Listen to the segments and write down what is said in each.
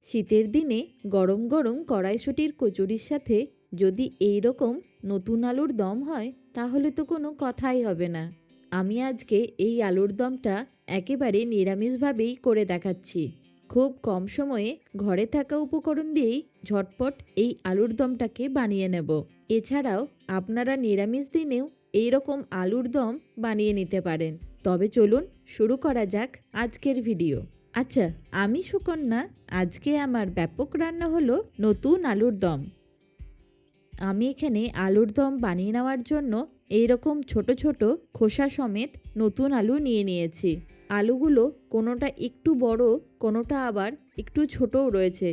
শীতের দিনে গরম গরম কড়াইশুঁটির কচুরির সাথে যদি এই রকম নতুন আলুর দম হয় তাহলে তো কোনো কথাই হবে না। আমি আজকে এই আলুর দমটা একেবারে নিরামিষভাবেই করে দেখাচ্ছি। খুব কম সময়ে ঘরে থাকা উপকরণ দিয়েই ঝটপট এই আলুর দমটাকে বানিয়ে নেব। এছাড়াও আপনারা নিরামিষ দিনেও এই রকম আলুর দম বানিয়ে নিতে পারেন। তবে চলুন শুরু করা যাক আজকের ভিডিও। আচ্ছা, আমি সুকন্যা। আজকে আমার ব্যাপক রান্না হলো নতুন আলুর দম। আমি এখানে আলুর দম বানিয়ে নেওয়ার জন্য এইরকম ছোট ছোট খোসা সমেত নতুন আলু নিয়ে নিয়েছি। আলুগুলো কোনোটা একটু বড়, কোনোটা আবার একটু ছোটও রয়েছে।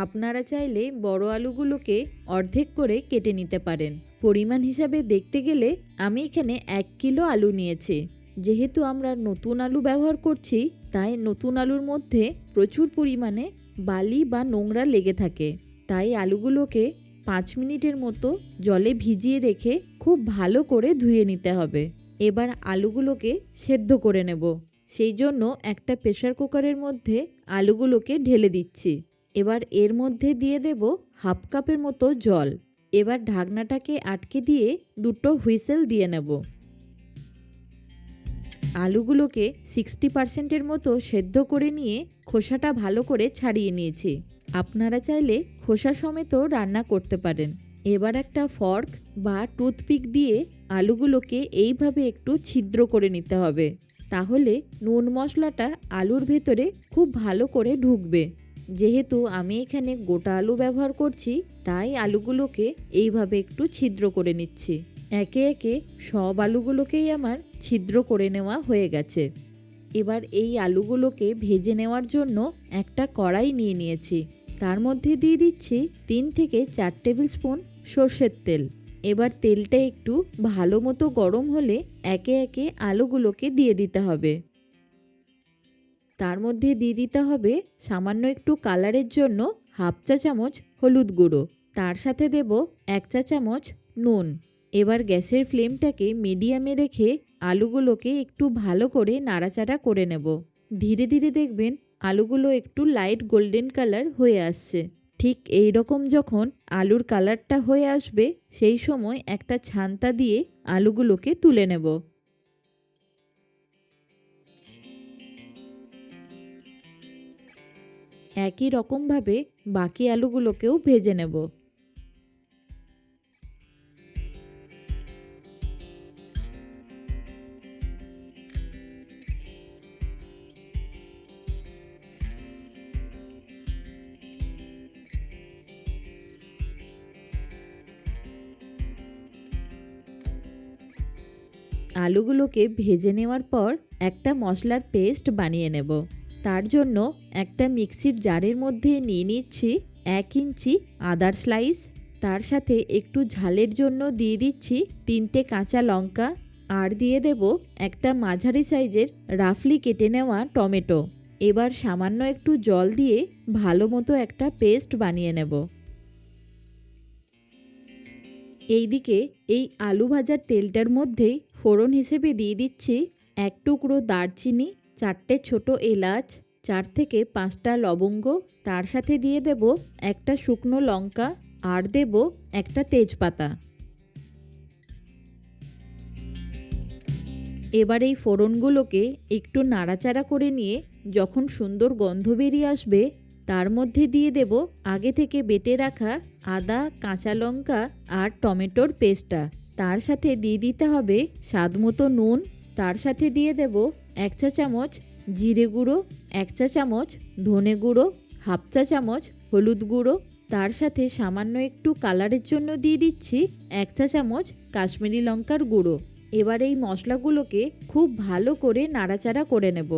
আপনারা চাইলে বড় আলুগুলোকে অর্ধেক করে কেটে নিতে পারেন। পরিমাণ হিসাবে দেখতে গেলে আমি এখানে 1 কিলো আলু নিয়েছি। যেহেতু আমরা নতুন আলু ব্যবহার করছি, তাই নতুন আলুর মধ্যে প্রচুর পরিমাণে বালি বা নোংরা লেগে থাকে। তাই আলুগুলোকে 5 মিনিটের মতো জলে ভিজিয়ে রেখে খুব ভালো করে ধুয়ে নিতে হবে। এবার আলুগুলোকে সেদ্ধ করে নেব। সেই জন্য একটা প্রেসার কুকারের মধ্যে আলুগুলোকে ঢেলে দিচ্ছি। এবার এর মধ্যে দিয়ে দেব 1/2 কাপের মতো জল। এবার ঢাকনাটাকে আটকে দিয়ে 2টো হুইসেল দিয়ে নেব। আলুগুলোকে 60% মতো সেদ্ধ করে নিয়ে খোসাটা ভালো করে ছাড়িয়ে নিয়েছি। আপনারা চাইলে খোসা সমেতও রান্না করতে পারেন। এবার একটা ফর্ক বা টুথপিক দিয়ে আলুগুলোকে এইভাবে একটু ছিদ্র করে নিতে হবে। তাহলে নুন মশলাটা আলুর ভেতরে খুব ভালো করে ঢুকবে। যেহেতু আমি এখানে গোটা আলু ব্যবহার করছি, তাই আলুগুলোকে এইভাবে একটু ছিদ্র করে নিচ্ছি। একে একে সব আলুগুলোকেই আমার ছিদ্র করে নেওয়া হয়ে গেছে। এবার এই আলুগুলোকে ভেজে নেওয়ার জন্য একটা কড়াই নিয়ে নিয়েছি। তার মধ্যে দিয়ে দিচ্ছি 3 থেকে 4 টেবিল স্পুন সর্ষের তেল। এবার তেলটা একটু ভালো মতো গরম হলে একে একে আলুগুলোকে দিয়ে দিতে হবে। তার মধ্যে দিয়ে দিতে হবে সামান্য একটু কালারের জন্য 1/2 চা চামচ হলুদ গুঁড়ো। তার সাথে দেব 1 চা চামচ নুন। এবার গ্যাসের ফ্লেমটাকে মিডিয়ামে রেখে আলুগুলোকে একটু ভালো করে নাড়াচাড়া করে নেব। ধীরে ধীরে দেখবেন আলুগুলো একটু লাইট গোল্ডেন কালার হয়ে আসছে। ঠিক এই রকম যখন আলুর কালারটা হয়ে আসবে, সেই সময় একটা ছান্তা দিয়ে আলুগুলোকে তুলে নেব। একই রকমভাবে বাকি আলুগুলোকেও ভেজে নেব। আলুগুলোকে ভেজে নেওয়ার পর একটা মশলার পেস্ট বানিয়ে নেব। তার জন্য একটা মিক্সির জারের মধ্যে নিয়ে নিচ্ছি 1 ইঞ্চি আদার স্লাইস। তার সাথে একটু ঝালের জন্য দিয়ে দিচ্ছি 3টে কাঁচা লঙ্কা। আর দিয়ে দেব একটা মাঝারি সাইজের রাফলি কেটে নেওয়া টমেটো। এবার সামান্য একটু জল দিয়ে ভালো মতো একটা পেস্ট বানিয়ে নেব। এইদিকে এই আলু ভাজার তেলটার মধ্যেই ফোড়ন হিসেবে দিয়ে দিচ্ছি 1 টুকরো দারচিনি, 4টে ছোট এলাচ, 4 থেকে 5টা লবঙ্গ। তার সাথে দিয়ে দেব একটা শুকনো লঙ্কা আর দেব একটা তেজপাতা। এবার এই ফোড়নগুলোকে একটু নাড়াচাড়া করে নিয়ে যখন সুন্দর গন্ধ বেরিয়ে আসবে, তার মধ্যে দিয়ে দেব আগে থেকে বেটে রাখা আদা, কাঁচা লঙ্কা আর টমেটোর পেস্টটা। তার সাথে দিয়ে দিতে হবে স্বাদমতো নুন। তার সাথে দিয়ে দেব 1 চা চামচ জিরে গুঁড়ো, 1 চা চামচ ধনে গুঁড়ো, 1/2 চা চামচ হলুদ গুঁড়ো। তার সাথে সামান্য একটু কালারের জন্য দিয়ে দিচ্ছি 1 চা চামচ কাশ্মীরি লঙ্কার গুঁড়ো। এবার এই মশলাগুলোকে খুব ভালো করে নাড়াচাড়া করে নেব।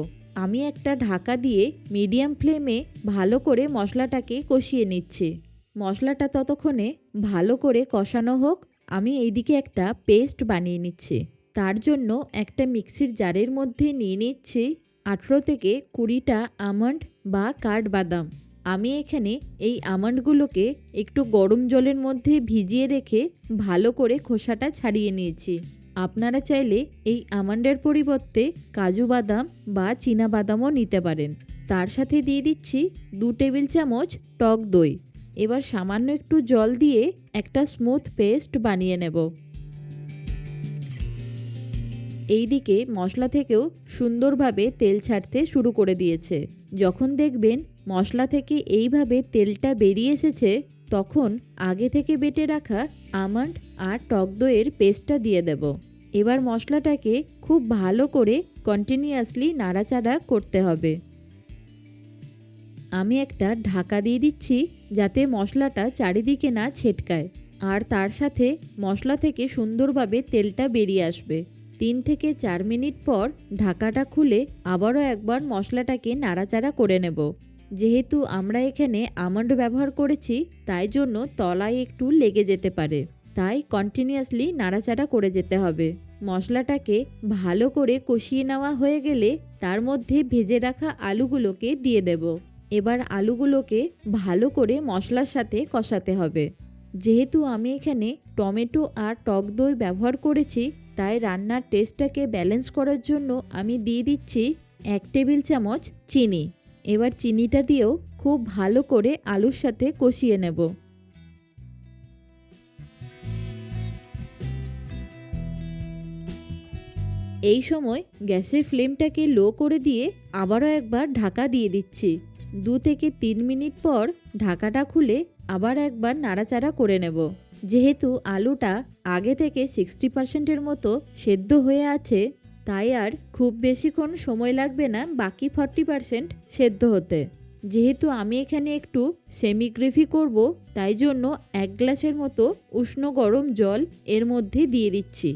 আমি একটা ঢাকা দিয়ে মিডিয়াম ফ্লেমে ভালো করে মশলাটাকে কষিয়ে নিচ্ছি। মশলাটা ততক্ষণে ভালো করে কষানো হোক, আমি এইদিকে একটা পেস্ট বানিয়ে নিচ্ছি। তার জন্য একটা মিক্সির জারের মধ্যে নিয়ে নিচ্ছি 18 থেকে 20টা আমন্ড বা কাঠবাদাম। আমি এখানে এই আমন্ডগুলোকে একটু গরম জলের মধ্যে ভিজিয়ে রেখে ভালো করে খোসাটা ছাড়িয়ে নিয়েছি। আপনারা চাইলে এই আমন্ডের পরিবর্তে কাজু বাদাম বা চীনা বাদামও নিতে পারেন। তার সাথে দিয়ে দিচ্ছি 2 টেবিল চামচ টক দই। এবার সামান্য একটু জল দিয়ে একটা স্মুথ পেস্ট বানিয়ে নেব। এইদিকে মশলা থেকেও সুন্দরভাবে তেল ছাড়তে শুরু করে দিয়েছে। যখন দেখবেন মশলা থেকে এইভাবে তেলটা বেরিয়ে এসেছে, তখন আগে থেকে বেটে রাখা আমন্ড আর টক দইয়ের পেস্টটা দিয়ে দেব। এবার মশলাটাকে খুব ভালো করে কন্টিনিউয়াসলি নাড়াচাড়া করতে হবে। আমি একটা ঢাকা দিয়ে দিচ্ছি যাতে মশলাটা চারিদিকে না ছেটকায়, আর তার সাথে মশলা থেকে সুন্দরভাবে তেলটা বেরিয়ে আসবে। 3 থেকে 4 মিনিট পর ঢাকাটা খুলে আবারও একবার মশলাটাকে নাড়াচাড়া করে নেব। যেহেতু আমরা এখানে আমন্ড ব্যবহার করেছি, তাই জন্য তলায় একটু লেগে যেতে পারে, তাই কন্টিনিউয়াসলি নাড়াচাড়া করে যেতে হবে। মশলাটাকে ভালো করে কষিয়ে নেওয়া হয়ে গেলে তার মধ্যে ভেজে রাখা আলুগুলোকে দিয়ে দেব। এবার আলুগুলোকে ভালো করে মশলার সাথে কষাতে হবে। যেহেতু আমি এখানে টমেটো আর টক দই ব্যবহার করেছি, তাই রান্নার টেস্টটাকে ব্যালেন্স করার জন্য আমি দিয়ে দিচ্ছি 1 টেবিল চামচ চিনি। এবার চিনিটা দিয়েও খুব ভালো করে আলুর সাথে কষিয়ে নেব। এই সময় গ্যাসের ফ্লেমটাকে লো করে দিয়ে আবারও একবার ঢাকা দিয়ে দিচ্ছি। 2 থেকে 3 মিনিট পর ঢাকাটা খুলে আবার একবার নাড়াচাড়া করে নেব। যেহেতু আলুটা আগে থেকে 60% মতো সেদ্ধ হয়ে আছে, তাই আর খুব বেশিক্ষণ সময় লাগবে না বাকি 40% সেদ্ধ হতে। যেহেতু আমি এখানে একটু সেমি গ্রেভি করব, তাই জন্য 1 গ্লাসের মতো উষ্ণ গরম জল এর মধ্যে দিয়ে দিচ্ছি।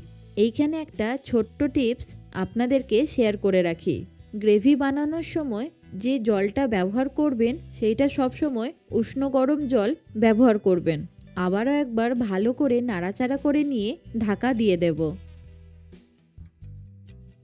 এইখানে একটা ছোট্ট টিপস আপনাদেরকে শেয়ার করে রাখি। গ্রেভি বানানোর সময় যে জলটা ব্যবহার করবেন সেইটা সবসময় উষ্ণ গরম জল ব্যবহার করবেন। আবারও একবার ভালো করে নাড়াচাড়া করে নিয়ে ঢাকা দিয়ে দেব।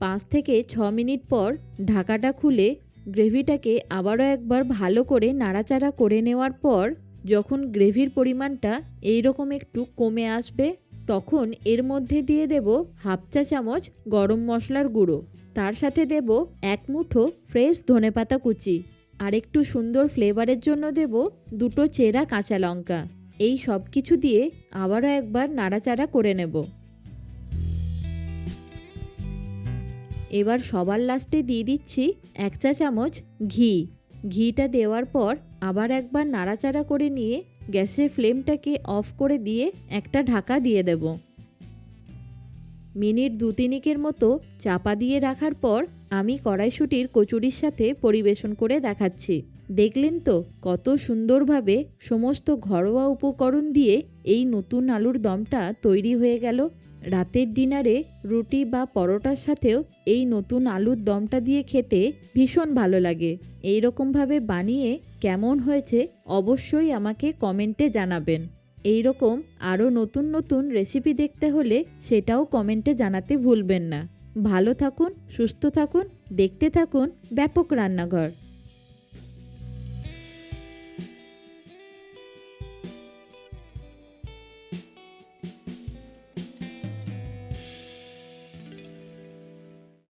5 থেকে 6 মিনিট পর ঢাকাটা খুলে গ্রেভিটাকে আবারও একবার ভালো করে নাড়াচাড়া করে নেওয়ার পর যখন গ্রেভির পরিমাণটা এইরকম একটু কমে আসবে, তখন এর মধ্যে দিয়ে দেব 1/2 চা চামচ গরম মশলার গুঁড়ো। তার সাথে দেব 1 মুঠো ফ্রেশ ধনেপাতা কুচি, আর একটু সুন্দর ফ্লেভারের জন্য দেব 2টো চেরা কাঁচা লঙ্কা। এই সব কিছু দিয়ে আবারও একবার নাড়াচাড়া করে নেব। এবার সবার লাস্টে দিয়ে দিচ্ছি 1 চা চামচ ঘি। ঘিটা দেওয়ার পর আবার একবার নাড়াচাড়া করে নিয়ে গ্যাসের ফ্লেমটাকে অফ করে দিয়ে একটা ঢাকা দিয়ে দেব। মিনিট 2-3 মতো চাপা দিয়ে রাখার পর আমি কড়াইশুঁটির কচুরির সাথে পরিবেশন করে দেখাচ্ছি। দেখলেন তো কত সুন্দরভাবে সমস্ত ঘরোয়া উপকরণ দিয়ে এই নতুন আলুর দমটা তৈরি হয়ে গেল। রাতের ডিনারে রুটি বা পরোটার সাথেও এই নতুন আলুর দমটা দিয়ে খেতে ভীষণ ভালো লাগে। এই রকমভাবে বানিয়ে কেমন হয়েছে অবশ্যই আমাকে কমেন্টে জানাবেন। এই রকম আরও নতুন নতুন রেসিপি দেখতে হলে সেটাও কমেন্টে জানাতে ভুলবেন না। ভালো থাকুন, সুস্থ থাকুন, দেখতে থাকুন ব্যাপক রান্নাঘর।